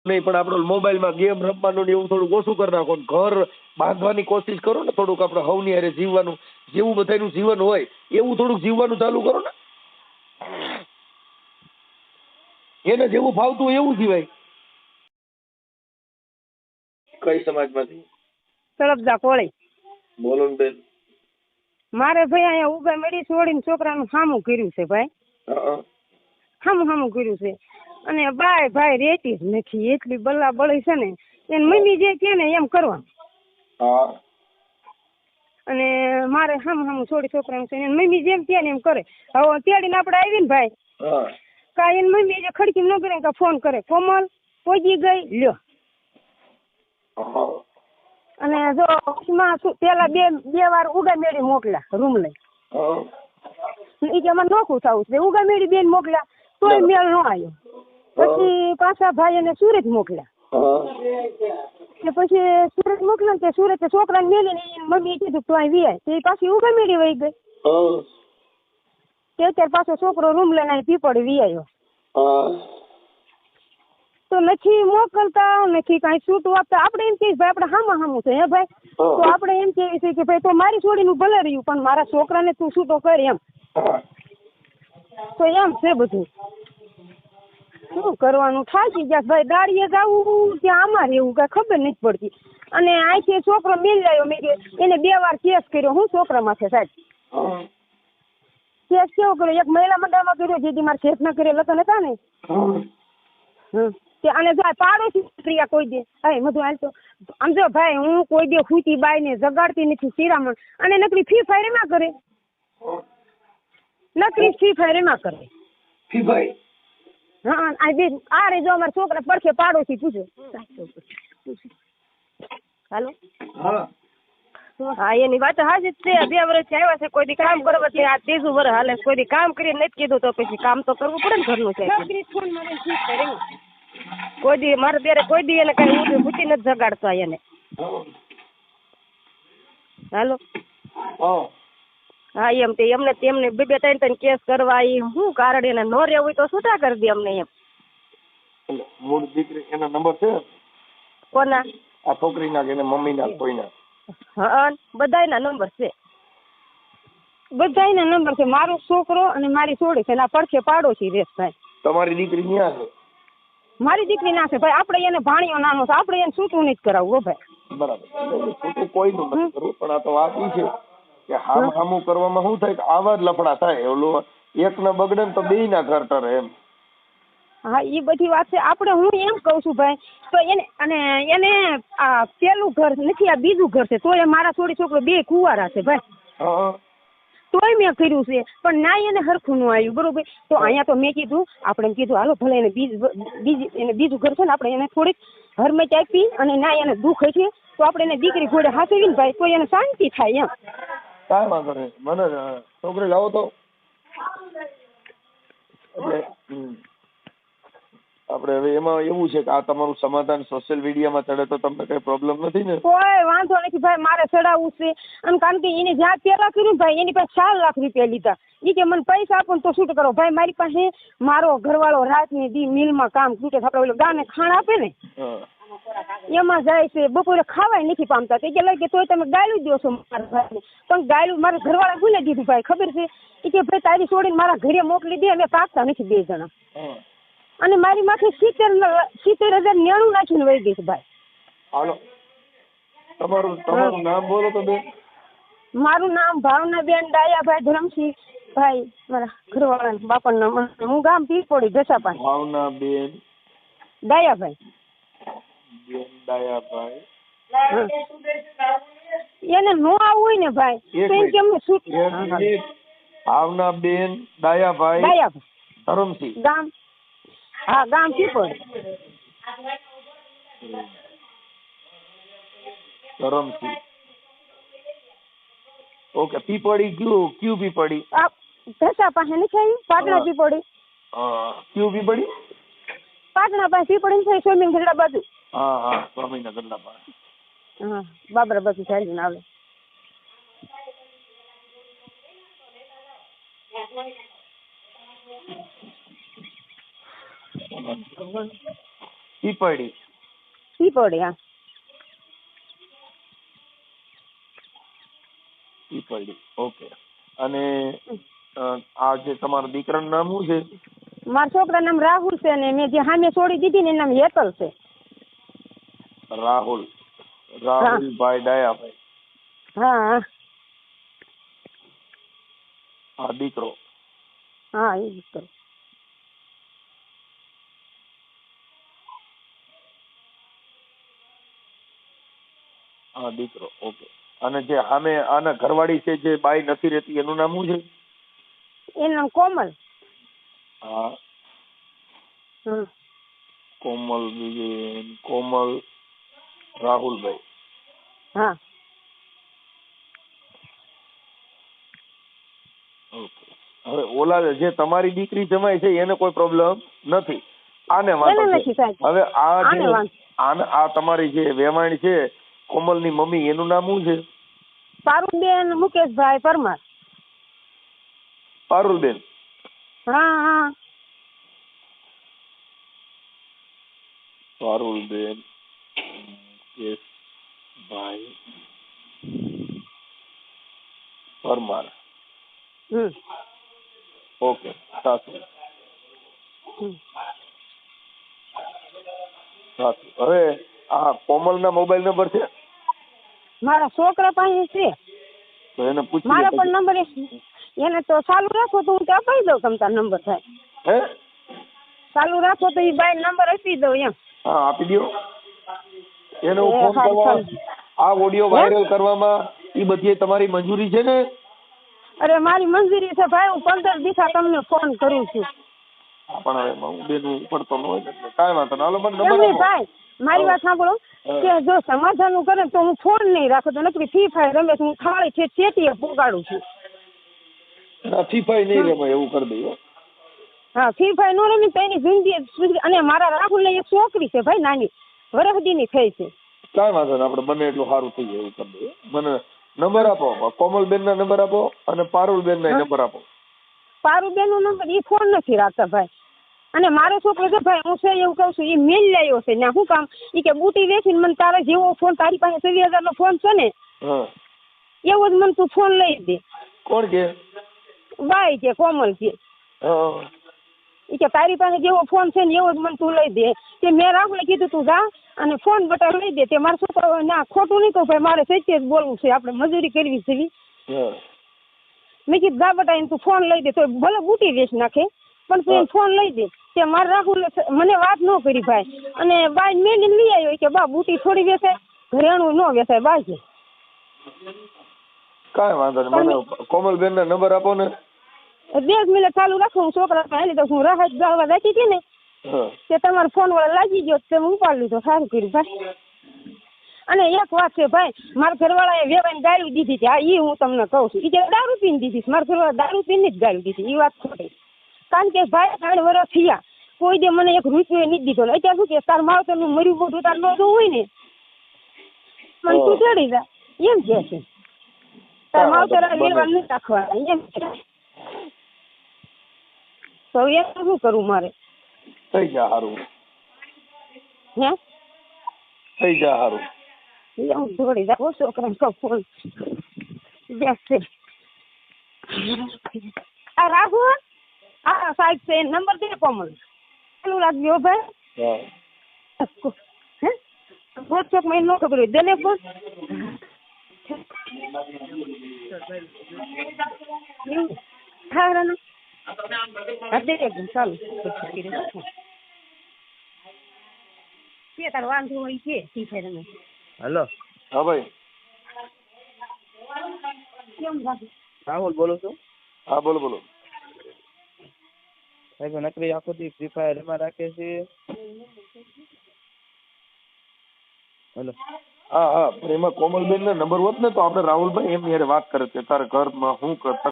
નહીં, પણ આપણે મોબાઈલમાં ગેમ રમવાનું ને એવું થોડુંક ઓછું કરી નાખો. ઘર બાંધવાની કોશિશ કરો ને, થોડુંક આપણે હવની હારે જીવવાનું, જેવું બધાનું જીવન હોય એવું થોડુંક જીવવાનું ચાલુ કરો ને. એને જેવું ફાવતું હોય એવું જીવાય. કઈ સમાજમાંથી? તળપદા કોળી. બોલો ને બેન. મારે ભાઈ અહીંયા ઉગા મેળી છોડીને છોકરાનું સામું કર્યું છે ભાઈ. સામું કર્યું છે. અને ભાઈ રેતી જ નથી, એટલી બલા બળી છે ને, એને મમ્મી જે કે ને એમ કરવાનું. અને મારે સામું છોડી છોકરાનું છે, મમ્મી જેમ કે ને એમ કરે. હવે તેડીને આપણે આવી ને ભાઈ, કાંઈ એની મમ્મી જે ખડકી ન કરે કે ફોન કરે, કોમલ પહોંચી ગઈ લ્યો. અને જો પેલા બે વાર ઉગા મેળી મોકલ્યા રૂમ લઈ, એ કે અમારે નોખું થવું છે, ઉગા મેળી બેન મોકલ્યા તોય મેળ ન આવ્યો. પછી પાછા ભાઈ એને સુરત મોકલ્યા. પછી સુરત મોકલ્યા તે સુરત છોકરાને મેળીને મમ્મી કીધું તો અહીં વી તે પાછી ઉગા મેળી વહી ગઈ. તે અત્યારે પાછો છોકરો રૂમ લઈને પીપળી વી આવ્યો. તો નથી મોકલતા, નથી કઈ છૂટું આપતા. આપણે એમ કહીએ ભાઈ આપણે હામું છે હે ભાઈ, તો આપણે એમ કહીએ છીએ કે ભાઈ તો મારી છોડીનું ભલે રહ્યું પણ મારા છોકરાને તું છૂટો કર એમ. તો એમ છે બધું. શું કરવાનું, થાકી ગયા ભાઈ. દાડીએ જવું ત્યાં અમારે એવું કઈ ખબર નથી પડતી. અને અહીંથી છોકરો મેળ લાવ્યો, મેં એને 2 વાર કેસ કર્યો. હું છોકરા માથે સાહેબ કેસ કેવો કર્યો? એક મહિલા મંડળમાં કર્યો, જેથી મારે કેસ ના કરેલ હતા ને. અને પાડોશી ક્રિયા કોઈ દે બધું હાલ તો આમ જો ભાઈ હું કોઈ દે ખૂટી બાઈ ને જગાડતી નથી શિરામણ. અને નકરી ફી ફાયર એમાં કરે, નકરી ફી ફાયર એમાં કરે. હા આ રે જો અમારા છોકરા પડખે પાડોશી પૂછો. હાલો હા એની વાત હાજી જ છે. 2 વર્ષથી આવ્યા છે, કોઈ દી કામ કરવા છે. આ 3જું વર્ષ હાલે, કોઈ દી કામ કરીને નથી કીધું તો પછી કામ તો કરવું પડે ને ઘરનું છે. કોઈ દી મારે ત્યારે કોઈ દી એને કઈ ઉઠી પૂછી નથી જગાડતા એને. હાલો હા એમ તે એમને તેમને 2-3 કેસ કરવા શું કારણ એને ન રહેવું હોય તો છૂટા કરી દે અમને એમ. મૂળ દીકરી એનો નંબર છે કોના? આ છોકરીના કે મમ્મીના કોઈના? હા બધાયના નંબર છે, બધાયના નંબર છે. મારો છોકરો અને મારી છોડી છે, પડખે પાડોશી રેસ ભાઈ. તમારી દીકરી ન્યા છે? મારી દીકરી ના છે ભાઈ. આપણે એને ભાણિયો નાનો છે, આપણે એને છૂટું નથી કરાવવું ભાઈ. બરાબર, છૂટું કોઈનું નથી કરવું, પણ આ તો વાત એ છે કે હામું કરવામાં શું થાય કે આવા જ લફડા થાય. ઓલું એક ના બગડે ને તો 2 ના ઘર ટરે એમ. હા એ બધી વાત છે. આપણે હું એમ કઉ છું ભાઈ, તો એને અને એને આ પેલું ઘર નથી, આ બીજું ઘર છે. તોય મારા છોડી છોકરો 2 કુંવારા છે ભાઈ. તોય મેં કર્યું છે, પણ ના એને હરખું નું આવ્યું બરોબર. તો અહીંયા તો મેં કીધું, આપણે કીધું હાલો ભલે એને બીજું ઘર છે ને, આપણે એને થોડીક હરમત આપી અને ના એને દુઃખ હશે તો આપણે એને દીકરી ઘોડે હાથવી ને ભાઈ, તો એને શાંતિ થાય એમ. કાંઈ વાંધો નહીં, મને છોકરી લાવો તો એટલે આપણે હવે એમાં એવું છે કે આ તમારું સમાધાન સોશિયલ મીડિયામાં ચડે તો તમને કઈ પ્રોબ્લેમ નથી ને? કોઈ વાંધો નથી ભાઈ, મારે ચડાવવું છે. અને કારણ કે એને જ્યાં પેલા કર્યું ભાઈ એની પાસે 4 લાખ રૂપિયા લીધા. એ કે મને પૈસા આપો તો શું કરો ભાઈ. મારી પાસે મારો ઘરવાળો રાતની દી મિલમાં કામ તૂટે, આપણે ઓલો ગાને ખાણ આપે ને એમાં જાય છે. બપોરે ખાવાય નથી પામતા. તે કે લાગે તોય તમે ગાયલું દો છો મારા ભાઈને. પણ ગાયલું મારા ઘરવાળા ભૂલી દીધું ભાઈ, ખબર છે. એ કે ભાઈ તારી છોડીને મારા ઘરે મોકલી દે, અમે પાકતા નથી 2 જણા. અને મારી માથે 70,099 નાખીને વહી ગઈ છે ભાઈ. હાલો તમારું નામ બોલો તો બેન. મારું નામ ભાવનાબેન ડાયાભાઈ ધરમસિંહ ભાઈ, મારા ઘરવાળા બાપાનું નામ. હું ગામ પીપોડી ઘસાપા. ભાવનાબેન ડાયાભાઈ. એને નો આવવું હોય ને ભાઈ તો એમ કે અમને છૂટ. ભાવનાબેન ડાયાભાઈ ધરમસિંહ ગામ, હા ગામ પીપોડી ધરમસિંહ. ઓકે, પીપળી ક્યુ પીપળી? ઘસા પાસે નથી આવી, પાટણા પીપળી. ક્યુ પીપળી? પાટણા પાસે પીપળી છે, સ્વિમિંગ ગરડા બાજુ. હા સ્વામીના ગરડા પાસે. હા બાબરા બાજુ ચાલીને આવે. પીપળી. પીપળી, હા. પીપળી, ઓકે. અને આ જે તમારા દીકરાનું નામ શું છે? મારા છોકરાનું નામ રાહુલ છે ને મેં જે સામે છોડી દીધી ને એનું નામ હેતલ છે. રાહુલ, રાહુલભાઈ ડાયાભાઈ. હા આ દીકરો. હા એ જ કરું. આ દીકરો, ઓકે. અને જે સામે આના ઘરવાળી છે જે બાઈ નથી રહેતી એનું નામ શું છે? એનું નામ કોમલ. હા, હમ. કોમલ બેન, કોમલ રાહુલભાઈ. હા. ઓકે. હવે ઓલા જે તમારી દીકરી જમાય છે એને કોઈ પ્રોબ્લેમ નથી, આને વાંધો એને છે. નથી સાહેબ. હવે આ આને જે વાંધો. આ તમારી જે વેવાણ છે કોમલની મમ્મી એનું નામ શું છે? પારુલબેન મુકેશભાઈ પરમાર. પારુલબેન. હા હા. પારુલબેન મુકેશભાઈ પરમાર. હમ. ઓકે, સાચું. હમ. સાચું. હવે આ કોમલના મોબાઈલ નંબર છે? મારા છોકરા પાસે છે. તો એને પૂછી મારા પણ નંબર એને તો ચાલુ રાખો તો હું તો અપાઈ દઉં તમ તાર નંબર થાય. હે? ચાલુ રાખો તો એ બાઈ નંબર આપી દઉં એમ. હા, આપી દો. એને હું એ ફોન સારું, કરવા, સારું. આ ઓડિયો વાયરલ કરવામાં એ બધી તમારી મંજૂરી છે ને? અરે મારી મંજૂરી છે ભાઈ, હું 15 દિવસા તમને ફોન કરું છું. પણ હવે હું બેન ઉપડતો ન હોય એટલે કાંઈ વાંધો નહીં. હાલો મને નંબર એમની આપો. ભાઈ મારી વાત સાંભળો કે જો સમાધાન કરે તો હું ફોન નહીં રાખો તો નકરી ફ્રી ફાયર રમે હું ખાલી છે ચેટીએ પોગાડું છું. ફીફાઈ નહીં રમાય એવું કરી દઈએ. હા, ફ્રી ફાયર નો રમી તો એની જિંદગી. અને મારા રાહુલ એક છોકરી છે ભાઈ નાની, વરહદીની થઈ છે. કાંઈ વાંધો નહીં, આપણે બને એટલું સારું થઈ જાય એવું કરી દઈએ. મને નંબર આપો, કોમલબેનના નંબર આપો અને પારુલબેનના નંબર આપો. પારુબેનનો નંબર એ ફોન નથી રાખતા ભાઈ. અને મારો છોકરો છે ભાઈ, હું છે એવું કહું છું, એ મેલ લાવ્યો છે ને શું કામ એ કે બુટી વેચીને મને તારે જેવો ફોન, તારી પાસે 20,000 નો ફોન છે ને હા, એવો જ મને તું ફોન લઈ દે. કોણ કે? બાઈ કે કોમલ કે હા, એ કે તારી પાસે જેવો ફોન છે ને એવો જ મને તું લઈ દે. તે મેં રાહુલે કીધું તું જા અને ફોન બટા લઈ દે. તે મારો છોકરો ના ખોટું નહીં કહું ભાઈ, મારે સચ્ચે જ બોલવું છે, આપણે મજૂરી કરવી છે. હા. મેં કીધું જા બટા એને તું ફોન લઈ દે. તો ભલે બુટી વેચ નાખે પણ તું એને ફોન લઈ દે. તે મારા રાહુલે મને વાત ન કરી ભાઈ. અને બાઈ મેલીને લઈ આવ્યો કે બા બુટી થોડી વેચાય, ઘરેણું ન વેચાય બાઈ કે. કાંઈ વાંધો નહીં, મને કોમલબેનના નંબર આપો ને. 2 મિનિટ ચાલુ રાખો, હું છોકરા પાસે તો હું રાહત ગાળવા જતી હતી ને હા, તે તમારો ફોન વાળા લાગી ગયો તે હું ઉપાડી લીધો. સારું કર્યું ભાઈ. અને એક વાત છે ભાઈ, મારા ઘરવાળાએ વેવાઈને ગાળી દીધી હતી. હા, એ હું તમને કહું છું. એ કે દારૂ પીને દીધી. મારા ઘરવાળા દારૂ પીને જ ગાળી દીધી. એ વાત ખોટી. કારણ કે ભાઈ 3 વર્ષ થયા કોઈ દે મને 1 રૂપિયો નથી દીધો. અત્યારે શું કે તાર માવતરનું મર્યું મોઢું તાર ન જોવું હોય ને મને તું ચડી જા એમ કે છે. તાર માવતર વેવા નથી રાખવાના એમ કે. તો એમ શું કરવું મારે? થઈ જા હારું. હે? થઈ જા હારું. હું દોડી જાઉં છોકરાને કહું ફોન બેસે. આ રાઘુ આ સાહેબ છે નંબર દે કોમલ. ચાલુ રાખજો ભાઈ. હા. હે? વોટ્સએપ માં ન ખબર હોય દેને ફોન. હા રાના હા દે એકદમ ચાલુ. કે તાર વાંધો હોય છે ઠીક છે તમે. હેલો. હા ભાઈ. કેમ રાખે? રાહુલ બોલું છું. હા, બોલો બોલો. સાહેબ નકરી આખો દી ફ્રી ફાયર એમાં રાખે છે. હેલો. હા હા, પણ એમાં કોમલબેનના નંબર હોત ને તો આપણે રાહુલભાઈ એમની હારે વાત કરે કે તારા ઘરમાં શું કરતા.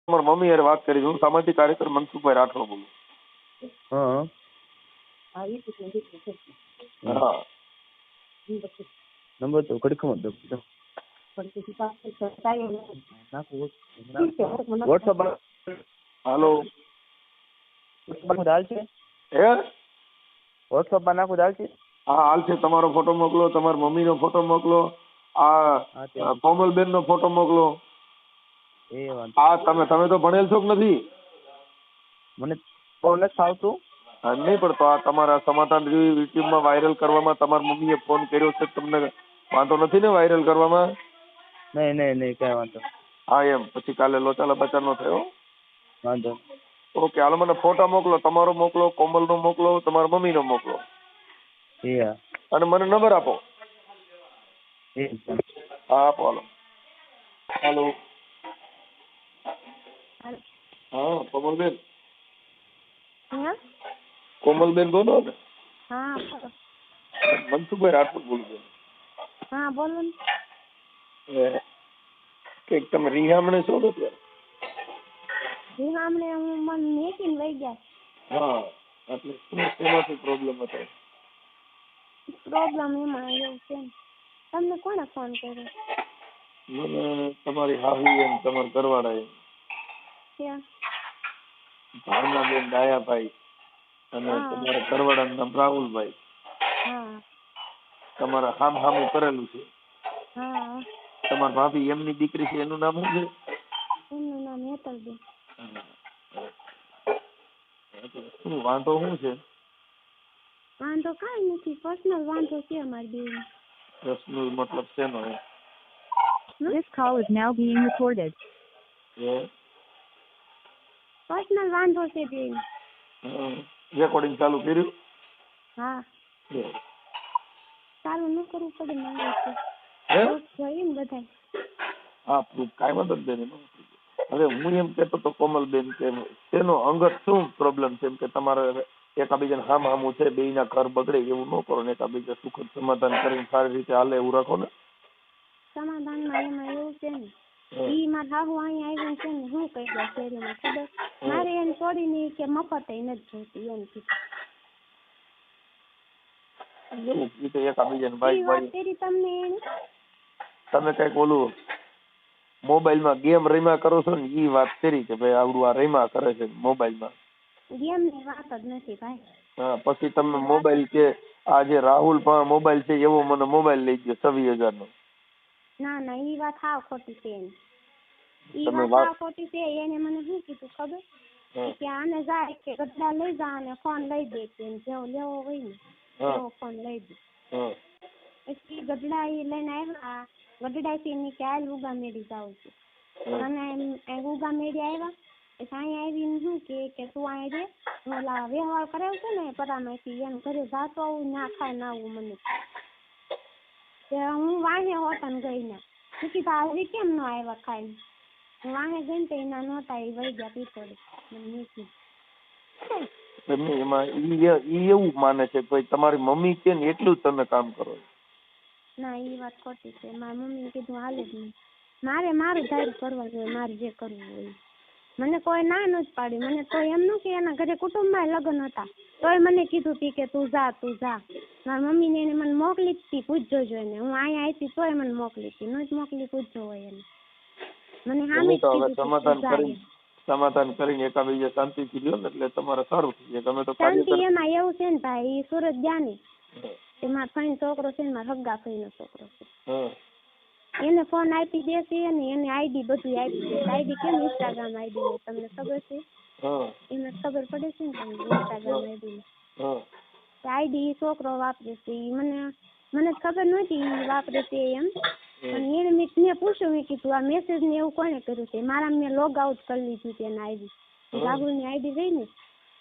તમારા મમ્મી હારે વાત કરી. હું સામાજિક કાર્યકર મનસુખભાઈ રાઠોડ બોલું. હા. હા. નંબર તો ઘડી ખમત દો. પણ પછી પાછું ટાઈમ નાખું ઠીક છે વોટ્સઅપ હાલો હાલ છે હે વોટ્સઅપમાં નાખું હાલ છે હા હાલ છે. તમારો ફોટો મોકલો, તમારા મમ્મીનો ફોટો મોકલો, આ કોમલબેન નો ફોટો મોકલો. એ વાંધો આ તમે તો ભણેલ છો કે નથી? મને બહુ નથી ફાવતું. નહીં પણ તો આ તમારા સમાધાન યુટ્યુબમાં વાયરલ કરવામાં તમારા મમ્મીએ ફોન કર્યો છે, તમને વાંધો નથી ને વાયરલ કરવામાં? નહીં કઈ વાંધો હા એમ પછી કાલે લોચાલા બચાર નો થયો. વાંધો ઓકે હાલો મને ફોટા મોકલો, તમારો મોકલો, કોમલનો મોકલો, તમારા મમ્મીનો મોકલો હા અને મને નંબર આપો. હા આપો હાલો. હાલો હા કોમલબેન. કોમલબેન બોલો ને? હા મનસુખભાઈ રાઠોડ બોલું છું. હા બોલો ને. કે તમે રિહામણે છો ને ત્યારે? રિહામણે હું મને મેકીને લઈ ગયા. હા એટલે શેમાંથી પ્રોબ્લેમ હતો? પ્રોબ્લેમ એમાં એવું છે ને. તમને કોણે ફોન કર્યો? મને તમારી હાહી એમ તમારા ઘરવાળાએ ક્યાં? ભાવનાબેન ડાયાભાઈ અને તમારા ઘરવાળાનું નામ રાહુલભાઈ. હા તમારા હામું કરેલું છે. હા તમારા ભાભી એમની દીકરી છે એનું નામ શું છે? એમનું નામ હેતલબેન. શું વાંધો શું છે? વાંધો કાંઈ નથી, પર્સનલ વાંધો છે અમારી બેન. પર્સનલ મતલબ શેનો હે? This call is now being recorded. Personal વાંધો છે બેન. રેકોર્ડિંગ ચાલુ કર્યું? હા ચાલુ ન કરવું પડે મારે તો. હે? જોઈએ ને બધાય. હા કાંઈ વાંધો નહીં બેન. હવે હું એમ કહેતો તો કોમલબેન કે તેનો અંગત શું પ્રોબ્લેમ છે? એમ કે તમારે એકાબીજાને હામું છે, બેયના ઘર બગડે એવું ન કરો ને, એકાબીજા સુખદ સમાધાન કરીને સારી રીતે હાલે એવું રાખો ને. સમાધાનમાં એમાં એવું છે ને, ઈ મારા હાહુ અહીંયા આવીને છે ને શું કહી દે શેરીમાં ખબર? મારે એને છોડીને કે મફત નથી જોઈતી એમ કીધું. એવું કીધું એકાબીજાને ઈ ભાઈ વાત ભાઈ. કરી તમને એને? તમે કઈક ઓલું મોબાઈલમાં ગેમ રમ્યા કરો છો ને ઈ વાત કરી કે ભાઈ આવડું આ રમ્યા કરે છે મોબાઈલમાં. ગેમની વાત જ નથી ભાઈ. હા પછી તમે મોબાઈલ કે આ જે રાહુલ પણ મોબાઈલ છે એવો મને મોબાઈલ લઈ ગયો 26,000 નો. ના ઈ વાત હાવ ખોટી છે એની. ઈ તમે વાત હાવ ખોટી છે. એને મને શું કીધું ખબર? કે આને જાય કે ગઢડા લઈ જા અને ફોન લઈ દે કે જેવો લેવો હોય ને એવો ફોન લઈ દે. પછી ગઢડા ઈ લઈને આવ્યા. ગઢડાથી ની કે હાલ ઉગા મેળી જાવ છું. અને ઉગા મેળી આવ્યા. પછી અહીંયા આવીને શું કે તું અહીંયા રે ઓલા વ્યવહાર કરાવ છે ને પરામાંથી એમ ઘરે જાતો આવું ના ખાય ના આવું મને. હું વાહે હોટન ગઈ ને કીધું આવી કેમ ન આવ્યા ખાઈ? હું વાહે ગઈ ને તો એના નહોતા એ વહી ગયા પીતોડે મને મૂકી. એમાં ઈ એવું માને છે કે તમારી મમ્મી કે ને એટલું જ તમે કામ કરો. ના ઈ વાત ખોટી છે. મારી મમ્મીને કીધું હાલે જ નહીં. મારે મારું ધાર્યું કરવા જોઈએ, મારે જે કરવું હોય. મને કોઈ ના નથી પાડી. મને તો એમ ન કે એના ઘરે કુટુંબમાં લગ્ન હતા તોય મને કીધું હતી કે તું જા. મારી મમ્મીને એને મને મોકલી જ હતી, પૂછજો જોઈને. હું અહીંયા આવી તોય મને મોકલી હતી. ન જ મોકલી પૂછજો હોય એને. મને સામે સમાધાન કરીને એકાબીજા શાંતિથી લ્યો ને એટલે તમારે સારું થઈ જાય. તમે તો શાંતિ એમાં એવું છે ને ભાઈ, સુરત ગયા ને મારા ફઈનો છોકરો છે ને મારા હગ્ગા ફઈનો છોકરો છે. એને ફોન આપી દેશે ને એને આઈડી બધું આપી દેશે. આઈડી કેમ ઇન્સ્ટાગ્રામ આઈડી હોય તમને ખબર છે? એને ખબર પડે છે ને તમને ઇન્સ્ટાગ્રામ આઈડી આઈડી છોકરો વાપરે છે. મને ખબર નહોતી વાપરે છે એમ. પણ એને મેં પૂછ્યું, મેં કીધું આ મેસેજ ને એવું કોને કર્યું છે? મારામાં મેં લોગ આઉટ કરી લીધું છે એના આઈડી. રાહુલની આઈડી રહી ને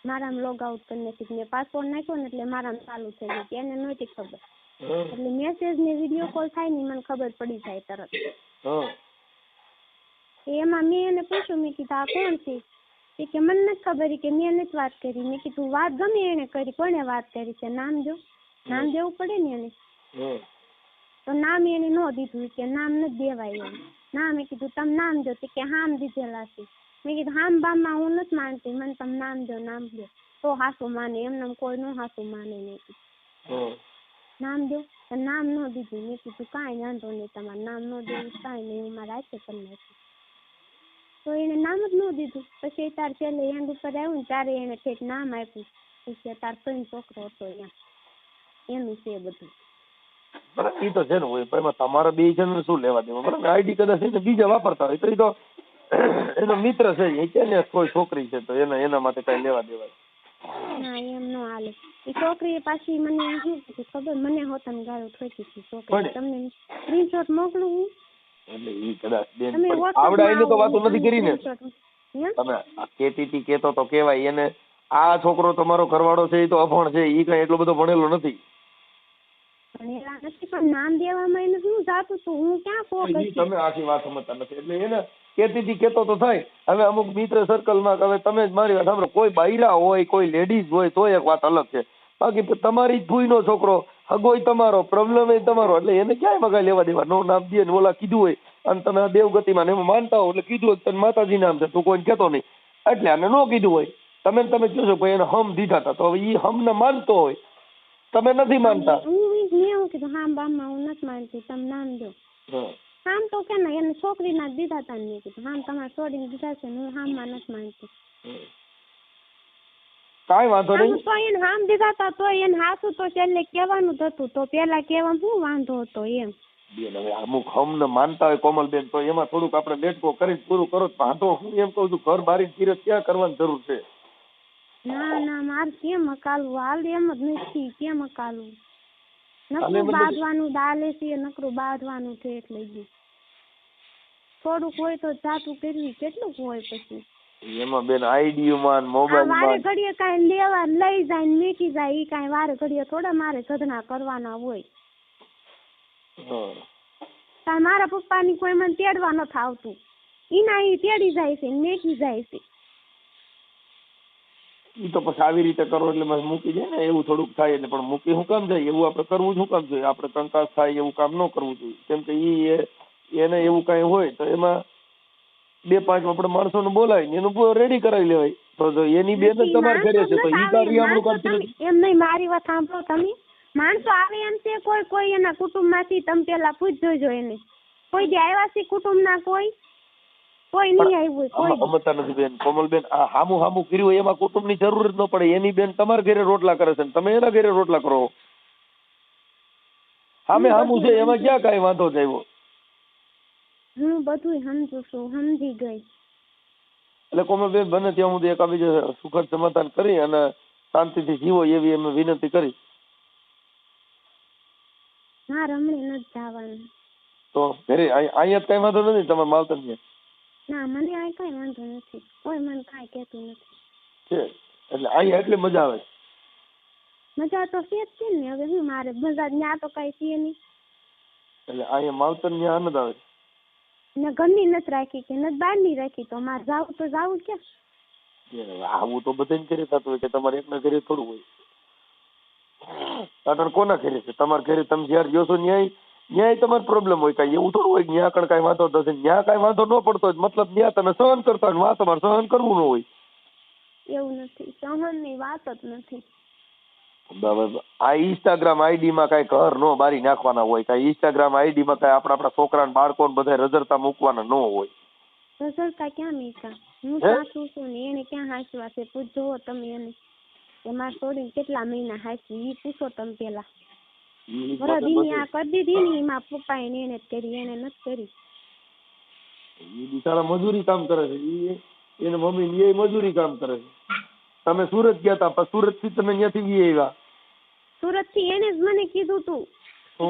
મારામાં લોગ આઉટ કરી નાખી. મેં પાસવર્ડ નાખ્યો ને એટલે મારામાં ચાલુ થઈ ગયું. એને નહોતી ખબર. એટલે મેસેજ ને વિડીયો કોલ થાય ને મને ખબર પડી જાય તરત. એમાં મેં એને પૂછ્યું, મેં કીધું આ કોણ છે? કે મને નથી ખબર કે મેં નથી વાત કરી. મેં કીધું વાત ગમે એને કરી, કોને વાત કરી છે? નામ દેવું પડે ને એને. તો નામ એને ન દીધું કે નામ નથી દેવાય એમ. ના મેં કીધું તમે નામ દો કે હામ દીધેલા છે. મેં કીધું હામ બામમાં હું નથી માનતી, મને તમે નામ દો તો હાસું માને. એમને કોઈ નો હાસું માને નહીં. નામ દો તો નામ ન દીધું. મેં કીધું કાંઈ વાંધો નહીં, તમારે નામ ન દેવું કાંઈ નહીં, હું મારા હાથે કરી નાખીશ. તો એને નામ જ ન દીધું. પછી તાર છેલ્લે એન્ડ ઉપર આવ્યું ને ત્યારે એને ઠેક નામ આપ્યું. પછી તાર કઈ છોકરો હતો એનું છે બધું. બરાબર, ઈ તો છે ને હોય, પણ એમાં તમારા બે જણ શું લેવા દેવા? બરાબર, આઈડી કદાચ એને બીજા વાપરતા હોય તો ઈ તો એનો મિત્ર છે, એ કે ને કોઈ છોકરી છે તો એના માટે કઈ લેવા દેવાય? ના એમ ન હાલે. એ છોકરીએ પાછી મને શું કીધું ખબર? મને હોતન ગાળો ઠોકી હતી છોકરી. તમને સ્ક્રીનશોટ મોકલું હું? એટલે ઈ કદાચ બેન તમે આવડા એની તો વાતો નથી કરી ને. હે? તમે કેતી કેતો તો કેવાય એને, આ છોકરો તમારો ઘરવાળો છે એ તો અભણ છે, ઈ કઈ એટલો બધો ભણેલો નથી. ભણેલા નથી પણ નામ દેવામાં એને શું જાતું હતું? હું ક્યાં કોક ઈ તમે આખી વાત સમજતા નથી. એટલે એને કેતી કેતો તો થાય. હવે અમુક મિત્ર સર્કલમાં હવે તમે જ મારી વાત સાંભળો, કોઈ બૈરા હોય કોઈ લેડીઝ હોય તો એક વાત અલગ છે, બાકી તમારી જ ભૂઈનો છોકરો, હગોય તમારો, પ્રોબ્લેમ એ તમારો, એટલે એને ક્યાંય મગાઈ લેવા દેવા? નો નામ દે ને ઓલા કીધું હોય અને તમે આ દેવગતિમાં એમાં માનતા હો એટલે કીધું હોય તને માતાજી નામ છે, તું કોઈને કહેતો નહીં એટલે આને ન કીધું હોય. તમે કહો છો ભાઈ એને હમ દીધા હતા, તો હવે ઈ હમને માનતો હોય, તમે નથી માનતા. મેં એવું કીધું હા બામાં હું નથી માનતી, તમે નામ દો. હામ તો કે ના એને છોકરીના દીધા હતા ને મેં કીધું હામ તમારે છોડીને દીધા છે ને હું હામમાં નથી માનતી. કાંઈ વાંધો નહીં. તો એને હામ દીધા હતા તો એને હાસું તો છેલ્લે કહેવાનું જ હતું, તો પેલા કહેવામાં શું વાંધો હતો એમ. બેન હવે અમુક હમને માનતા હોય કોમલબેન તો એમાં થોડુંક આપણે લેટકો કરી પૂરું કરો. તો હું એમ કહું છું ઘર બારી કિરત ક્યાં કરવાની જરૂર છે? ના ના મારે કેમ અકાલવું? હાલ એમ જ નથી, કેમ અકાલવું? નકરું બાંધવાનું ડાલે છે, નકરું બાંધવાનું છે એટલે જ થોડુંક હોય તો જાતું કરવી કેટલું હોય પછી એમાં બેન આઈડીમાં મોબાઈલમાં વારે ઘડીએ કાંઈ લેવા લઈ જાય ને મેકી જાય, ઈ કાંઈ વારે ઘડીએ થોડા મારે સધના કરવાના હોય. તાર મારા પપ્પાની કોઈ મને તેડવા નથી આવતું, ઈના ઈ તેડી જાય છે ને મેકી જાય છે. ઈ તો પછી આવી રીતે કરો એટલે બસ મૂકી જાય ને, એવું થોડુંક થાય. એટલે પણ મૂકી શું કામ જાય? એવું આપણે કરવું શું કામ જોઈએ? આપણે કંકાસ થાય એવું કામ ન કરવું જોઈએ. કેમ કે એને એવું કઈ હોય તો એમાં 2-5 આપણે માણસોને બોલાવીને એનું રેડી કરાવી લેવાય. તો એની બેન જ તમારે ઘરે છે તો ઈ કાર્ય આપણું કરતી એમ નહીં. મારી વાત સાંભળો તમે, માણસો આવે એમ છે કોઈ એના કુટુંબમાંથી, તમે પેલા પૂછજો એને કોઈ જે આવ્યા છે કુટુંબના, કોઈ નહીં આવ્યું હોય. સમજતા નથી બેન કોમલબેન. આ હામું કર્યું હોય એમાં કુટુંબની જરૂર જ ન પડે. એની બેન તમારા ઘરે રોટલા કરે છે તમે એના ઘરે રોટલા કરો. હામું છે એમાં ક્યાં કાંઈ વાંધો થયો? હું બધું સમજુ છું, સમજી ગઈ. એટલે કોમલબેન બને ત્યાં સુધી એકાબીજા સુખદ સમાધાન કરી અને શાંતિથી જીવો એવી અમે વિનંતી કરી. હા રમણે નથી જવાનું. તો ઘરે અહીંયા જ કઈ વાંધો નથી તમારે માવતર છે? ના મને આ કઈ વાંધો નથી, કોઈ મને કાંઈ કહેતું નથી. છે એટલે અહીંયા એટલી મજા આવે? મજા તો છે જ છે ને. હવે હું મારે મજા ત્યાં તો કઈ છે નહીં. એટલે અહીંયા માવતર ત્યાં આનંદ આવે ને ઘરની નથી રાખી કે નથી બહારની રાખી, તો મારે જાવું તો જાવું ક્યાં? આવું તો બધાને ઘરે થતું હોય કે તમારે એકના ઘરે થોડું હોય. પાટણ કોના ઘરે છે? તમારા ઘરે તમે જયારે જોશો ન્યાય તમારે પ્રોબ્લેમ હોય. કઈ એવું થોડું હોય ત્યાં આગળ કઈ વાંધો થશે, ત્યાં કઈ વાંધો ન પડતો હોય મતલબ ત્યાં તમે સહન કરતા હોય, તમારે સહન કરવું ન હોય. એવું નથી, સહનની વાત જ નથી. આ ઇન્સ્ટાગ્રામ આઈડી માં કઈ ઘર નો બારી નાખવાના હોય, કઈ ઇન્સ્ટાગ્રામ આઈડી માં કઈ આપણા છોકરા બાળકો બધા રજરતા મૂકવાના ન હોય. રજરતા ક્યાં મીકા? હું સાસુ છું ને એને ક્યાં હાંસવા છે? પૂછજો તમે એને કે મારે છોડીને કેટલા મહિના હાંસી, ઈ પૂછો તમે પેલા. વરદીની આ કરી દીધી ને એમાં પપ્પા એને જ કરી, એને નથી કરી. એ બિચારા મજૂરી કામ કરે છે, એને મમ્મી એ મજૂરી કામ કરે છે. તમે સુરત ગયા તા, સુરત થી તમે ત્યાંથી વી આવ્યા? સુરત થી એને જ મને કીધું તું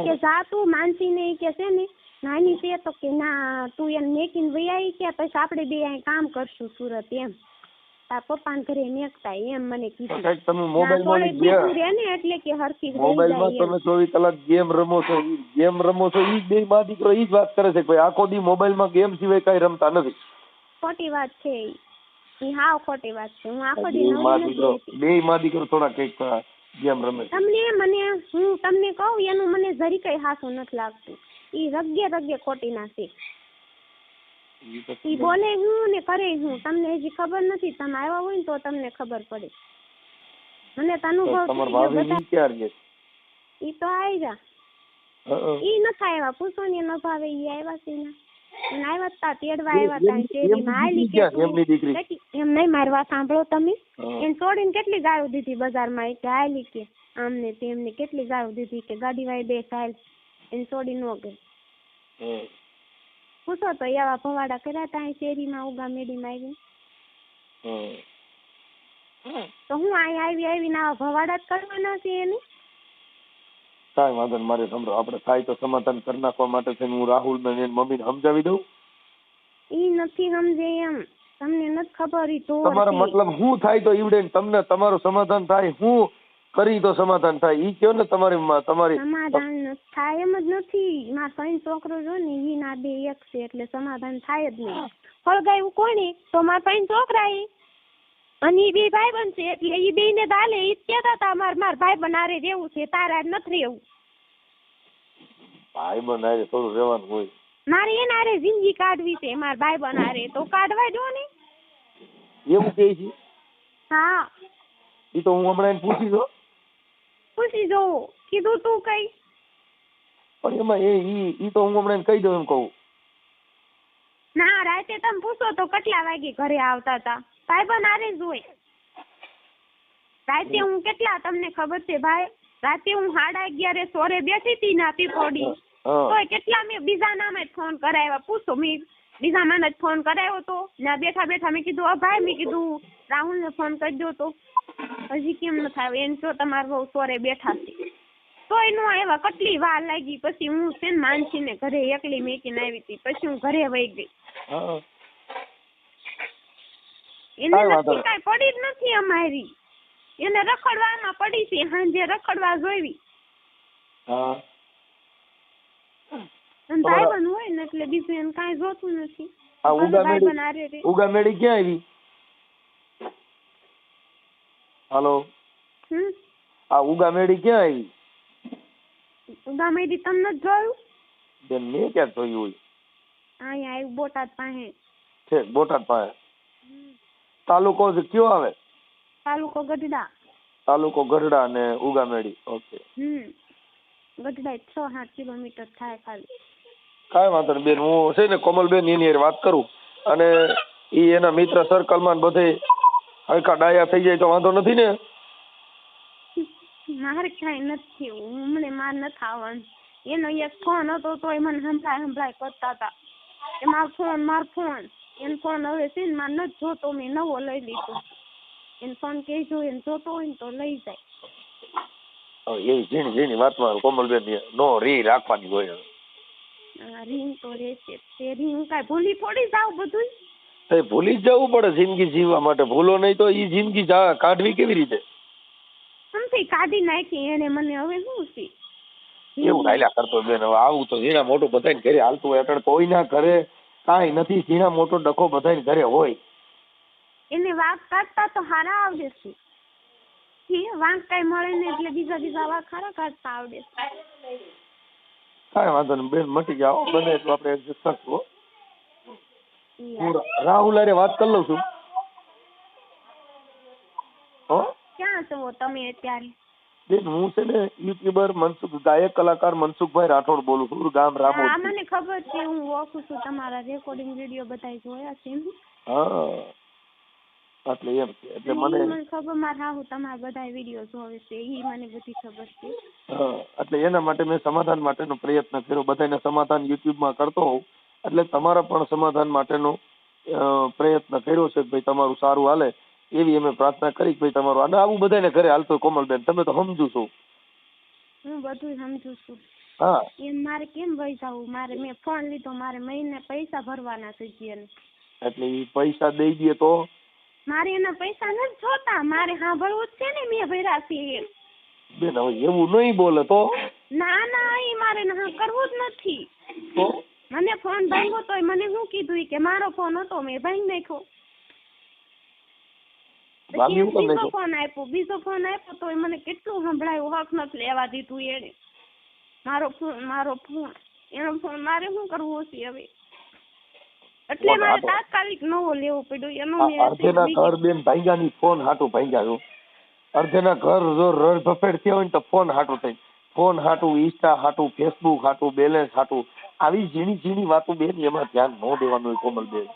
કે જા તું માનસી ને કે છે ને નાની છે તો કે ના તું એને મેકીને વઈ આવી કે પછી આપણે બે અહીં કામ કરશું સુરત એમ. તાર પપ્પાને ઘરે મેકતા એમ મને કીધું. તમે મોબાઈલ એટલે કે હરખી મોબાઈલમાં તમે 24 કલાક ગેમ રમો છો, ઈ બે મા દીકરો ઈ જ વાત કરે છે કે ભાઈ આખો દી મોબાઈલમાં ગેમ સિવાય કઈ રમતા નથી. ખોટી વાત છે ઈ, હાવ ખોટી વાત છે. હું આખો દી નવરી બે મા દીકરો થોડા કઈક ગેમ રમે. હું તમને કહું એનું મને જરી કઈ હાસું નથી લાગતું. ઈ રગે ખોટી ના છે. ઈ બોલે હું ને કરે હું, તમને હજી ખબર નથી. તમે આવ્યા હોય ને તો તમને ખબર પડે. મને તો અનુભવ તમાર ભાભી ક્યાં રહે? ઈ તો આવ્યા. ઈ ન આવ્યા, પૂછો ને ન ભાવે ઈ આવ્યા છે ને. એને આવ્યા તા તેડવા આવ્યા તા શેરીમાં આલી કે એમની દીકરી એમ નહીં મારવા સાંભળો તમે. એને છોડીને કેટલી ગાળો દીધી બજારમાં કે આલી કે આમને તેમને કેટલી ગાળો દીધી કે ગાડી વાળી બે સાલ એને છોડી ન ગઈ. પૂછો તો એવા ભવાડા કર્યા તા શેરીમાં ઉગા મેડીમાં આવી. તો હું અહીં આવીને આવા ભવાડા જ કરવાના છે એને. કાંઈ વાંધો નહીં, મારે સમજો આપણે થાય તો સમાધાન કરી નાખવા માટે છે હું રાહુલ ને એની મમ્મીને સમજાવી દઉં. ઈ નથી સમજે એમ, તમને નથી ખબર. ઈ તો તમારો મતલબ શું થાય તો ઈવડે તમને તમારું સમાધાન થાય, હું કરી તો સમાધાન થાય ઈ કયો ને. તમારી સમાધાન થાય એમ જ નથી. મારા ભાઈ છોકરો જો ને ઈ ના બે એક છે એટલે સમાધાન થાય જ નહીં. હળગાયું કોને તો મારા ભાઈ છોકરા એ અને ઈ બે ભાઈ બન છે એટલે ઈ બે ને દાલે ઈ કહેતા હતા મારા ભાઈ બનારે રહેવું છે, તારા નથી રહેવું. ભાઈ બનારે થોડું રહેવાનું હોય. મારે એના રે જિંદગી કાઢવી છે, મારા ભાઈ બનારે તો કાઢવા જો ને. એવું કે છે? હા ઈ તો હું હમણાં પૂછી જોવો કીધું તું કઈ. પણ એમાં ઈ તો હું હમણાં કહી દઉં એમ કહું. ના રાતે તમે પૂછો તો કેટલા વાગે ઘરે આવતા હતા, ભાઈ બનારે જ હોય. રાતે હું કેટલા તમને ખબર છે ભાઈ, રાતે હું 11:30 સોરે બેઠી હતી ના પીપોડી તોય કેટલા મેં બીજા નામે જ ફોન કરાવ્યા. પૂછો મેં બીજા નામે જ ફોન કરાવ્યો તો ના બેઠા બેઠા મેં કીધું ભાઈ મેં કીધું રાહુલ ને ફોન કરી દો તો હજી કેમ ન થાય એમ તો તમારે બહુ સોરે બેઠા છે તોય નો આવ્યા. કેટલી વાર લાગી પછી હું છે ને માનસી ને ઘરે એકલી મેકીને આવી હતી, પછી હું ઘરે વહી ગઈ. એને નક્કી કાંઈ પડી જ નથી અમારી, એને રખડવામાં પડી છે, સાંજે રખડવા જોઈવી. ભાઈ બન હોય ને એટલે બીજું એને કાંઈ જોતું નથી. ઉગામેડી ક્યાં આવી? હાલો, આ ઉગામેડી ક્યાં આવી? ઉગામેડી તમને જ જોયું બેન? મેં ક્યાં જોયું હોય? અહીંયા આવ્યું બોટાદ પાસે છે. બોટાદ પાસે? તાલુકો કયો આવે? તાલુકો ગઢડા. તાલુકો ગઢડા અને ઉગામેડી. ઓકે. ગઢડા 6-7 કિલોમીટર થાય ખાલી. કાંઈ વાંધો નહીં બેન, હું છે ને કોમલબેન એની વાત કરું અને ઈ એના મિત્ર સર્કલમાં બધે હલકા ડાયા થઈ જાય તો વાંધો નથી ને? મારે કાંઈ નથી, હમણે માર નથી આવવાનું. એનો એક ફોન હતો તો એ મને સંભળાય કરતા હતા કે મારો ફોન એનો ફોન હવે છે ને મારે નથી જોતો, મેં નવો લઈ લીધો. એને ફોન કહેજો એને જોતો હોય ને તો લઈ જાય. એ ઝીણી વાતમાં કોમલબેન નો રી રાખવાની હોય. રીંગ તો રહેશે, તે રીંગ કાંઈ ભૂલી થોડી જાવ બધું. ભૂલી જ જવું પડે જિંદગી જીવવા માટે. ભૂલો નહીં તો એ જિંદગી કાઢવી કેવી રીતે? સમથી કાઢી નાખી એને. મને હવે શું છે એવું હાલ્યા કરતો બેન. હવે આવું તો ઝીણા મોટું બધાને ઘરે હાલતું હોય. એટલે કોઈના ઘરે કાંઈ નથી, ઝીણા મોટો ડખો બધાને ઘરે હોય. એને વાંક કાઢતા તો હારા આવડે છે. વાંક કાંઈ મળે ને એટલે બીજા વાંક હારા કાઢતા આવડે છે. કાંઈ વાંધો નહીં બેન, મટી જાઓ બને તો આપણે એડજસ્ટ કરશું. હું રાહુલ અરે વાત કરી લઉં છું. ક્યાં છો તમે અત્યારે? બેન હું છે ને યુટ્યુબર ગાયક કલાકાર મનસુખભાઈ રાઠોડ બોલું છું, ગામ રામોદ. હા મને ખબર છે, હું ઓળખું છું, તમારા રેકોર્ડિંગ વિડીયો બધા જોયા છે. હા એટલે એમ છે. એટલે મને ખબર, મારા હાહુ તમારા બધા વિડીયો જોવે છે, ઈ મને બધી ખબર છે. હા એટલે એના માટે મેં સમાધાન માટેનો પ્રયત્ન કર્યો. બધાને સમાધાન યુટ્યુબમાં કરતો હોઉં એટલે તમારા પણ સમાધાન માટેનો પ્રયત્ન કર્યો છે. ભાઈ તમારું સારું હાલે એવી અમે પ્રાર્થના કરી ભાઈ તમારું. અને આવું બધાને ઘરે હાલતો કોમલબેન, તમે તો સમજુ છો. હું બધું સમજુ છું. હા એમ મારે કેમ વહી જવું? મારે મેં ફોન લીધો, મારે મહિને પૈસા ભરવાના છે એને. એટલે એ પૈસા દઈ દે તો? મારે એના પૈસા નથી જોતા, મારે સાંભળવું જ છે ને, મેં ભર્યા છે. બેન હવે એવું નહીં બોલે તો? ના એ મારે ના કરવું જ નથી. તો મને ફોન ભાંગ્યો તોય મને શું કીધું કે મારો ફોન હતો મેં ભાંગી નાખ્યો. બીજો ફોન આપ્યો તો મને કેટલું સંભળાયું, હક નથી લેવા દીધું એને. મારો ફોન એનો ફોન મારે શું કરવું છે હવે? એટલે મારે તાત્કાલિક નવો લેવો પડ્યો. એનો અર્ધેના ઘર બેન ભાંગ્યાની ફોન હાટું ભાંગ્યા. અર્ધેના ઘર જો રડ ભફેડ થયા હોય ને તો ફોન હાટું થઈ. ફોન હાટું, ઇન્સ્ટા હાટું, ફેસબુક હાટું, બેલેન્સ હાટું, આવી ઝીણી ઝીણી વાતો બેન એમાં ધ્યાન ન દેવાનું હોય કોમલબેન.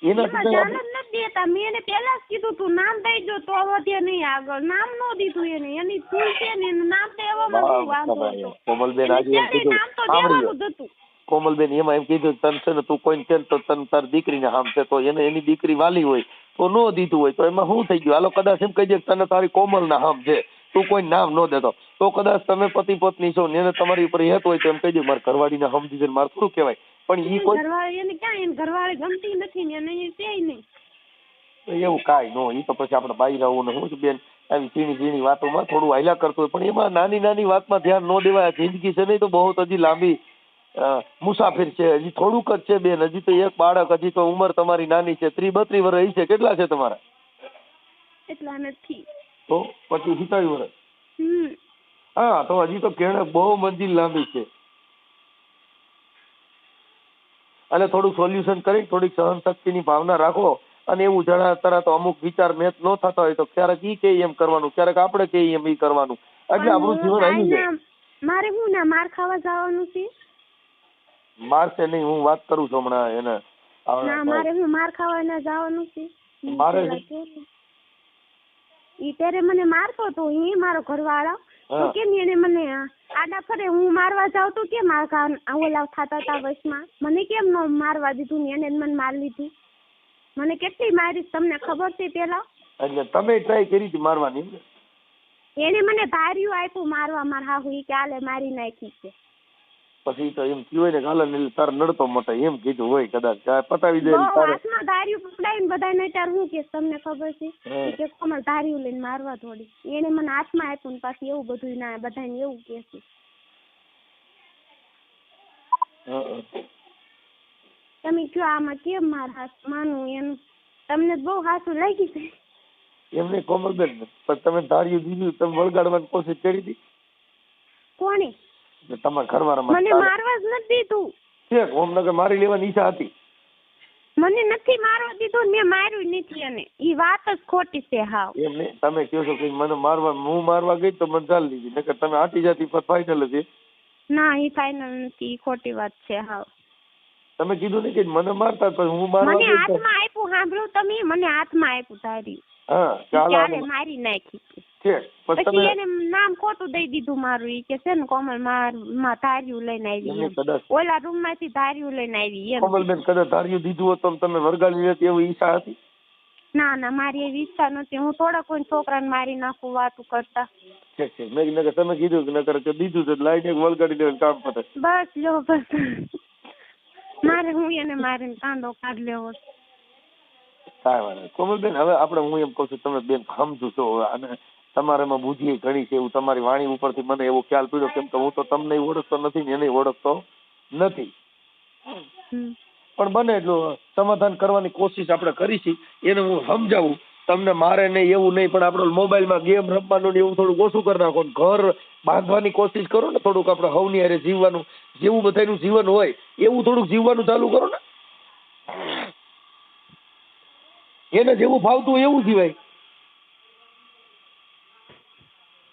એમાં ધ્યાન જ નથી દેતા. મેં એને પહેલા જ કીધું તું નામ દઈ જો તો વધે નહીં આગળ. નામ ન દીધું એને. એની ભૂલ છે ને એનું નામ તો એવામાં શું વાંધો હતો. કોમલબેન આજે એમ કીધું નામ તો દેવાનું જ હતું. કોમલબેન એમાં એમ કીધું તને છે ને તું કોઈને કે તો તને તારી દીકરીને હામ છે તો એને એની દીકરી વાલી હોય તો ન દીધું હોય તો એમાં શું થઈ ગયું? હાલો કદાચ એમ કહી દે તને તારી કોમલના હામ છે, તું કોઈ નામ ન દેતો તો કદાચ તમે પતિ પત્ની છો ને એને તમારી ઉપર હેત હોય તો એમ કહી દે મારે ઘરવાળીને હમ દીધે મારે થોડું કહેવાય. પણ ઈ કોઈ ઘરવાળી એને ક્યાં એને ઘરવાળી ગમતી નથી ને એને છે નહીં. એવું કાંઈ નો. ઈ તો પછી આપણે બાઈ રહું ને હું જ બેન આવી ઝીણી ઝીણી વાતોમાં થોડું હાલ્યા કરતું હોય પણ એમાં નાની નાની વાતમાં ધ્યાન ન દેવાય. જિંદગી છે નહીં તો બહુ હજી લાંબી મુસાફિર છે. હજી થોડુંક જ છે બેન. હજી તો એક બાળક, હજી તો ઉંમર તમારી નાની છે, 30-32 વર્ષ છે. કેટલા છે તમારા? એટલા નથી તો 25-27 વર્ષ. હા તો હજી તો કેણે બહુ મંજિલ લાંબી છે. અને થોડું સોલ્યુશન કરી થોડીક સહનશક્તિની ભાવના રાખો અને એવું જણા તરત અમુક વિચાર મેચ ન થતા હોય તો ક્યારેક ઈ કે એમ કરવાનું, ક્યારેક આપણે કે એમ ઈ કરવાનું. એટલે આપણું જીવન આવી જાય. મારે હું ના માર ખાવા જવાનું છે? મારશે નહીં, હું વાત કરું છું હમણાં એને. ના મારે હું માર ખાવા ના જવાનું છે. મારે ઈ ત્યારે મને મારતો તો એ મારો ઘરવાળો તો કેમ એને મને આડા ફરે હું મારવા જાઉં તો કેમ ઓલા થતા હતા વચમાં મને કેમ ન મારવા દીધું ને એને મને મારી લીધું. મને કેટલી મારી તમને ખબર છે પેલા? એટલે તમે ટ્રાય કરી હતી મારવાની? એને મને ધાર્યું આપ્યું મારવા. મારા હાહુ ઈ કે આલે મારી નાખી છે. પછી તો એમ થયું હોય ને કાલે ને તાર નડતો મટે એમ કીધું હોય કદાચ પતાવી દે. હાથમાં ધાર્યું પકડાઈને બધા નચાર હું કે તમને ખબર છે કે કોમલ ધાર્યું લઈને મારવા થોડી. એને મને હાથમાં આપ્યું ને પાછી એવું બધું ના બધાને એવું કે છે. તમે કયો આમાં કેમ મારા હાથ માનું એનું? તમને બહુ હાથું લાગી છે એમને કોમલબેન. પણ તમે ધાર્યું દીધું, તમે વળગાડવાની કોશિશ કરી હતી? કોણે? તમારા ઘરવાળા મને મારવા જ નથી દીધું. છે ઓમનગર મારી લેવાની ઈચ્છા હતી? મને નથી મારવા દીધું, મેં માર્યું નથી. અને ઈ વાત જ ખોટી છે હાવ. એમ નહીં, તમે કહો છો કે મને મારવા, હું મારવા ગઈ તો મને ચાલી લીધી, નકર તમે આટી જાતી ફાઇનલ હતી. ના ઈ ફાઇનલ નથી, ઈ ખોટી વાત છે હાવ. તમે કીધું ને કે મને મારતા તો હું મારવા મને હાથમાં આપ્યું. સાંભળો તમે, મને હાથમાં આપ્યું ધાર્યું. હા ચાલે મારી નાખી છે. પછી એને નામ ખોટું દઈ દીધું મારું. ઈ કે છે ને કોમલ માં ધાર્યું લઈને આવી, ઓલા રૂમ માંથી ધાર્યું લઈને આવી. કોમલબેન કદાચ ધાર્યું દીધું હોત તો તમે વરગાડી લેત એવી ઈચ્છા હતી? ના ના મારી એવી ઈચ્છા નથી. હું થોડા કોઈ છોકરાને મારી નાખું વાતું કરતા. છે મેં નકર તમે કીધું કે નકર કે દીધું તો લાઈને વરગાડી દેવાનું કામ પતે. બસ લો બસ. મારે હું એને મારીને કાંદો કાઢ લેવો. કાંઈ વાંધો નહીં કોમલબેન. હવે આપણે હું એમ કહું છું તમે બેન સમજુ છો અને તમારામાં બુદ્ધિ ઘણી છે એવું તમારી વાણી ઉપરથી મને એવો ખ્યાલ પડ્યો. કેમ કે હું તો તમને ઓળખતો નથી ને એને ઓળખતો નથી. પણ બને એટલું સમાધાન કરવાની કોશિશ આપણે કરીશી. એને હું સમજાવું તમને મારે નહીં એવું નહીં, પણ આપણે મોબાઈલમાં ગેમ રમવાનું ને એવું થોડુંક ઓછું કરી નાખો. ઘર બાંધવાની કોશિશ કરો ને થોડુંક. આપણે હવની હારે જીવવાનું, જેવું બધાનું જીવન હોય એવું થોડુંક જીવવાનું ચાલુ કરો ને. એને જેવું ફાવતું હોય એવું જીવાય.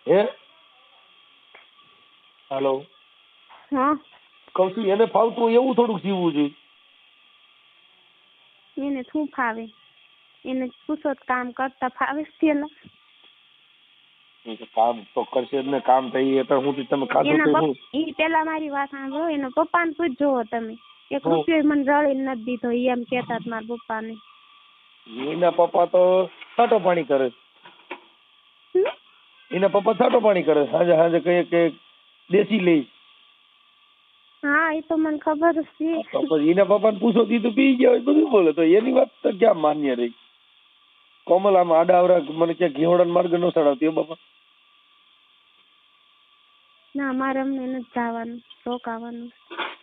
હે હાલો કઉ છું એને ફાવતું હોય એવું થોડુંક જીવવું જોઈએ. એને શું ફાવે? એને પૂછો કામ કરતા ફાવે પેલા? કામ તો કરશે જ ને. કામ થઈ હું તમે ખાધું ઈ પેલા મારી વાત સાંભળો. એના પપ્પાને પૂછજો તમે. 1 રૂપિયો મને રળીને નથી દીધો એમ કેતા મારા પપ્પાને. એના પપ્પા તો છાંટો પાણી કરે. એના પપ્પા છાંટો પાણી કરે. સાંજે સાંજે કહીએ કે દેશી લઈ. હા એ તો મને ખબર છે. પછી એના પપ્પાને પૂછો દીધું પી ગયા હોય બધું બોલે તો એની વાત તો ક્યાં માન્ય રહી? કોમલ આમ આડા આવડા મને ક્યાં ઘીવડાનો માર્ગ ન ચડાવતી બાપા. ના મારે અમને નથી જવાનું, રોકાવાનું.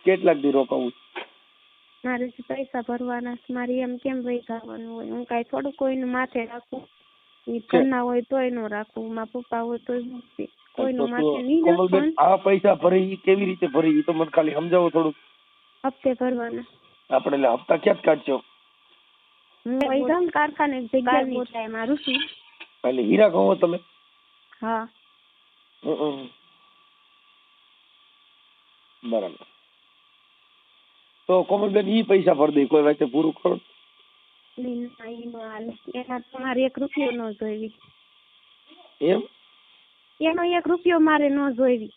કેટલાક દી રોકાવું? મારે પૈસા ભરવાના છે. મારે એમ કેમ વહી જવાનું હોય? હું કઈ થોડું કોઈનું માથે રાખું. ઈ ઘરના હોય તોય નો રાખું, મારા પપ્પા હોય તોય મૂકતી. કોઈનું માથે નહીં રાખવાનું. આ પૈસા ભરી કેવી રીતે ભરી તો મને ખાલી સમજાવો થોડું. હપ્તે ભરવાના. આપણે હપ્તા ક્યાં કાઢશો? હું એકદમ કારખાને જગ્યા ગોતાય મારું છું. એટલે હીરા કહો તમે? હા બરાબર. તો કોમલબેન ઈ પૈસા ભરી દઈ કોઈ વાતે પૂરું કરો. ના, ઈ નો હાલે. એના તમારે 1 રૂપિયો ન જોઈવી. એમ? એનો 1 રૂપિયો મારે ન જોઈવી.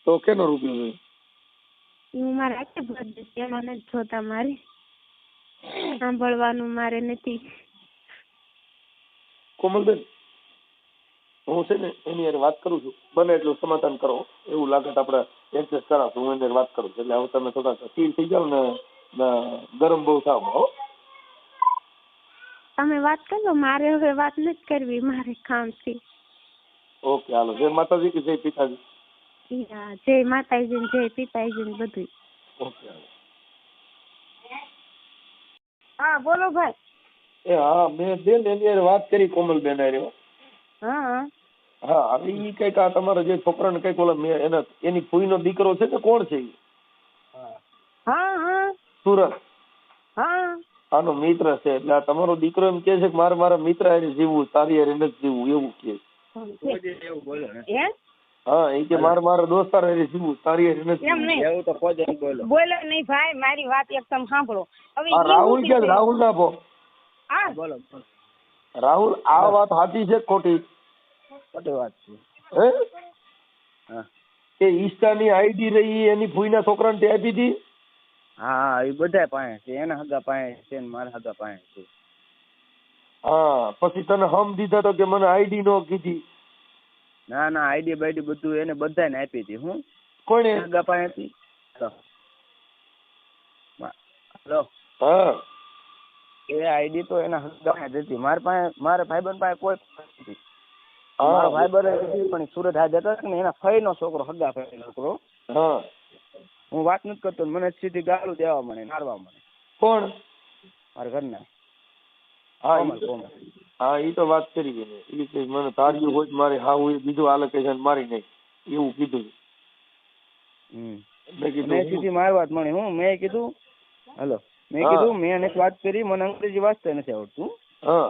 તો કેનો રૂપિયો જોઈએ? હું મારા હાથે ભરી દઈશ. એનો નથી જોતા મારે. સાંભળવાનું મારે નથી. કોમલબેન હું છે ને એની યાર વાત કરું છું, બને એટલું સમાધાન કરો. એવું લાગે તો આપણે એડજસ્ટ કરાવશું. હું એની વાત કરું છું એટલે હવે તમે થોડાક સ્થિર થઈ જાવ ને ગરમ બહુ થાવ. હો, તમે વાત કરો. મારે હવે વાત નથી કરવી. મારે કામ છે. ઓકે હાલો. જય માતાજી કે જય પિતાજી? હા, જય માતાજી ને જય પિતાજી ને બધું. ઓકે હાલો. હા બોલો ભાઈ. એ હા મેં બેન એની યાર વાત કરી કોમલબેન હારે. હા હા હવે ઈ કઈક આ તમારા જે છોકરાને કઈક ઓલા મેં એની ફૂઈનો દીકરો છે ને કોણ છે ઈ? હા હા સુરત. હા આનો મિત્ર છે એટલે આ તમારો દીકરો એમ કે છે કે મારા મિત્ર હારે જીવવું, તારી હારે નથી જીવવું એવું કે. એવું બોલો ને. હે હા એ કે મારા દોસ્તાર હારે જીવવું, તારી હારે નથી એમ જીવવું. નહીં એવું તો કોઈ જ બોલો. બોલો નહીં ભાઈ, મારી વાત એક તમે સાંભળો. હવે આ ઈ રાહુલ શું કે છે? રાહુલ ના ભો હા બોલો બોલો. રાહુલ આ વાત સાચી છે કે ખોટી? ખોટી વાત છે. હે હા કે ઈસ્ટાની આઈડી રહી એની ફૂઈના છોકરાને તે આપી હતી? હા એ બધા પાસે છે. એના હગા પાસે છે ને મારા હગા પાસે છે. હા પછી તને હમ દીધા તો કે મને આઈડી નો કીધી? ના ના આઈડી બાઈડી બધું એને બધાને આપી હતી. હું કોણે? હગા પાસે હતી. હલો હા એ આઈડી તો એના હગા પાસે જ હતી. મારા ભાઈબંધ પાસે કોઈ નથી. હા. મારો ભાઈબંધ હતી પણ સુરત હાજર હતો ને એના ફઈનો છોકરો, હગા ફઈનો છોકરો. હા હું વાત નથી કરતો મને સીધી ગાળું દેવા મને, મારવા મને. કોણ? મારા ઘરના. હા કોમલ. હા ઈ તો વાત કરી ગઈ ને. ઈ કે મને તાળ્યું હોય મારે હા હોય બીજું હાલે કે છે ને મારી નહીં એવું કીધું. મેં કીધું સીધી મારવા જ મળી. મેં કીધું હલો મેં કીધું મેં એને વાત કરી, મને અંગ્રેજી વાંચતા નથી આવડતું. હા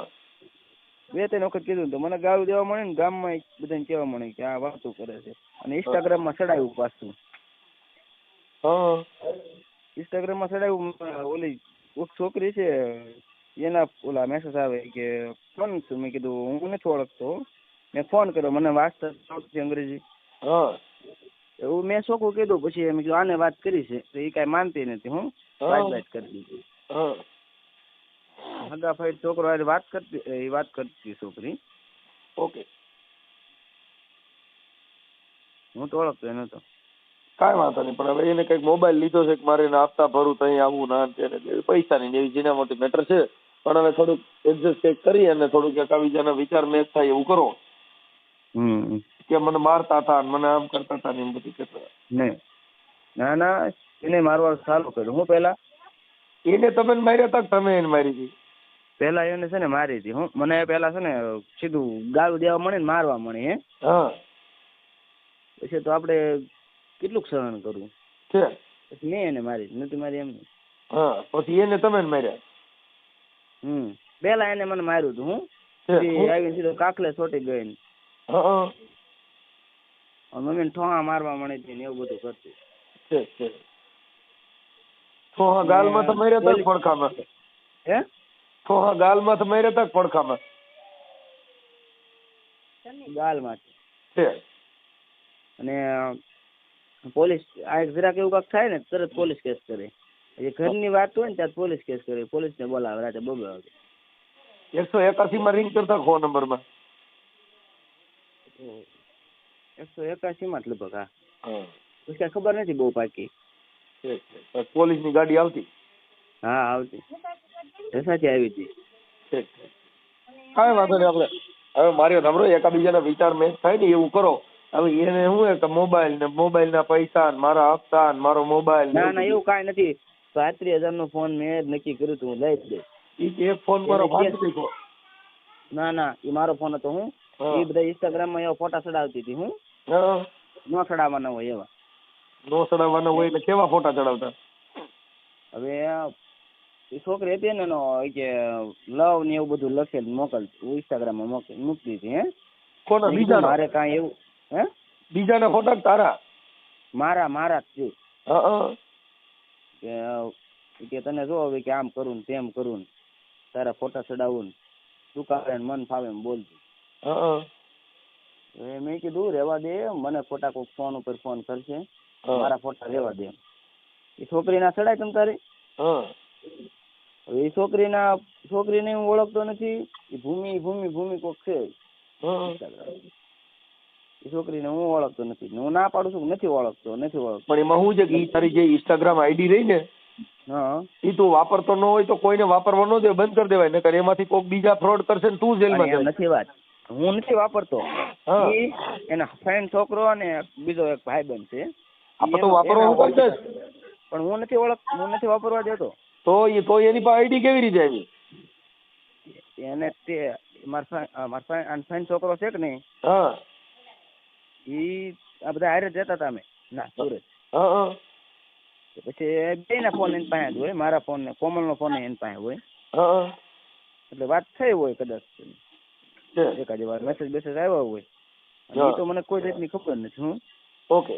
2-3 વખત કીધું તો મને ગાળું દેવા મળે ને ગામમાં બધાને કહેવા મળે કે આ વાતો કરે છે. અને ઇન્સ્ટાગ્રામમાં ચડાવ્યું પાછું. હા ઇન્સ્ટાગ્રામમાં ચડાવ્યું. ઓલી છોકરી છે એના ઓલા મેસેજ આવે કે કોણ છું? મેં કીધું હું નથી ઓળખતો. મેં ફોન કર્યો, મને વાંચતા આવડતું અંગ્રેજી. હા એવું મેં છોકરું કીધું. પછી મેં કીધું આને વાત કરી છે તો એ કાંઈ માનતી નથી. હું વાત કરી દીધી. હા હગા ફાઈટ છોકરો વાત કરતી છોકરી. ઓકે હું તો ઓળખતો એ નતો. કાંઈ વાંધો નહીં પણ હવે એને કંઈક મોબાઈલ લીધો છે કે મારે એને આપતા ભરું તો અહીં આવવું ના તેને પૈસાની એવી જીના મોટી મેટર છે. પણ હવે થોડુંક એડજસ્ટ કંઈક કરી અને થોડુંક એકાબીજાના વિચાર મેચ થાય એવું કરો કે મને મારતા હતા મને આમ કરતા હતા ને એમ બધું કહેતા. નહીં ના ના એને મારવાનું ચાલુ કર્યું. હું પેલા એને તમે માર્યા હતા કે તમે એને મારી હતી? પેલા એને છે ને મારી હતી. હું મને પેલા છે ને સીધું ગાળું દેવા મળે ને મારવા મળે. હે હા પછી તો આપણે કેટલુંક સહન કરવું છે. પછી મેં એને મારી નથી મારી એમ. હા પછી એને તમે માર્યા? પેલા એને મને માર્યું હતું. હું આવીને સીધો કાકલે છોટી ગઈ. હા મમ્મીને ઠોહા મારવા મળે છે ને એવું બધું કરતી. છે થોહા ગાલમાં તો માર્યા હતા પડખામાં? હે થોહા ગાલમાં તો માર્યા હતા પડખામાં? ગાલમાં છે. અને પોલીસ આ જરાક એવું કાંક થાય ને તરત પોલીસ કેસ કરે. એ ઘરની વાત હોય ને ત્યાં પોલીસ કેસ કરે. પોલીસને બોલાવે રાતે 2 વાગે. 181 માં રિંગ કરતા ફોન નંબરમાં? 181 માં જ લગભગ. હા પછી કાંઈ ખબર નથી બહુ પાકી. પોલીસની ગાડી આવતી? હા આવતી. રસાથી આવી હતી. કાંઈ વાંધો નહીં. આપણે હવે મારી સાંભળો એકાબીજાના વિચાર મેચ થાય ને એવું કરો. હવે એને શું કે મોબાઈલના પૈસા મારા હપ્તા મારો મોબાઈલ. ના ના એવું કાંઈ નથી. 35,000 નો ફોન મેં જ નક્કી કર્યું હતું. હું લઈ જ દઈશ. એક ફોન મારો ફાટી ગયો. ના ના એ મારો ફોન હતો. હું એ બધા ઇન્સ્ટાગ્રામમાં એવા ફોટા ચડાવતી હતી. હું નો ચડાવવાના હોય એવા. નો ચડાવવાના હોય એટલે કેવા ફોટા ચડાવતા? હવે એ છોકરી હતી ને એનો કે લવ ને એવું બધું લખેલ મોકલતી ઇન્સ્ટાગ્રામમાં મૂકતી હતી. હે કોના? મેં કીધું બીજાના? મારે કાંઈ એવું હે બીજાના ફોટા કે તારા? મારા જ છે હા કે તને જો હવે કે આમ કરું ને તેમ કરું ને તારા ફોટા ચડાવું ને તું કાલે મન ફાવે એમ બોલતું. હા મેં કીધું રહેવા દે, મને ખોટા કોઈક ફોન ઉપર ફોન કરશે, મારા ફોટા રહેવા દે. એ છોકરીના ચડાય તમ તારે? હા હવે એ છોકરીને હું ઓળખતો નથી. એ ભૂમિ કોક છે એ છોકરીને હું ઓળખતો નથી. હું ના પાડું છું નથી ઓળખતો. પણ એમાં શું છે કે ઈ તારી જે ઇન્સ્ટાગ્રામ આઈડી રહી ને હા ઈ તું વાપરતો ન હોય તો કોઈને વાપરવા ન દે, બંધ કરી દેવાય, નકર એમાંથી કોઈક બીજા ફ્રોડ કરશે ને તું જેલમાં એમ જાય. નથી વાત, હું નથી વાપરતો. હા. ઈ એના ફ્રેન્ડ છોકરો અને બીજો એક ભાઈબંધ છે. આપણે તો વાપરવા હું કરશે પણ હું નથી વાપરવા દેતો. તો એની પાસે આઈડી કેવી રીતે આવી? એને તે મારા ફ્રેન્ડ છોકરો છે કે નહીં, હા ઈ આ બધા હારે જતા હતા અમે ના સુરત. હા પછી બેયના ફોન એની પાસે જ હોય, મારા ફોન ને કોમલનો ફોન એની પાસે હોય. હા એટલે વાત થઈ હોય કદાચ છે. એકાદી વાર મેસેજ આવ્યા હોય. હા. એ તો મને કોઈ જાતની ખબર નથી. ઓકે,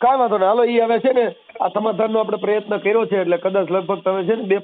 કાંઈ વાંધો નહીં. હાલો, ઈ હવે છે ને આ સમાધાનનો આપણે પ્રયત્ન કર્યો છે, એટલે કદાચ લગભગ તમે છે ને 2-5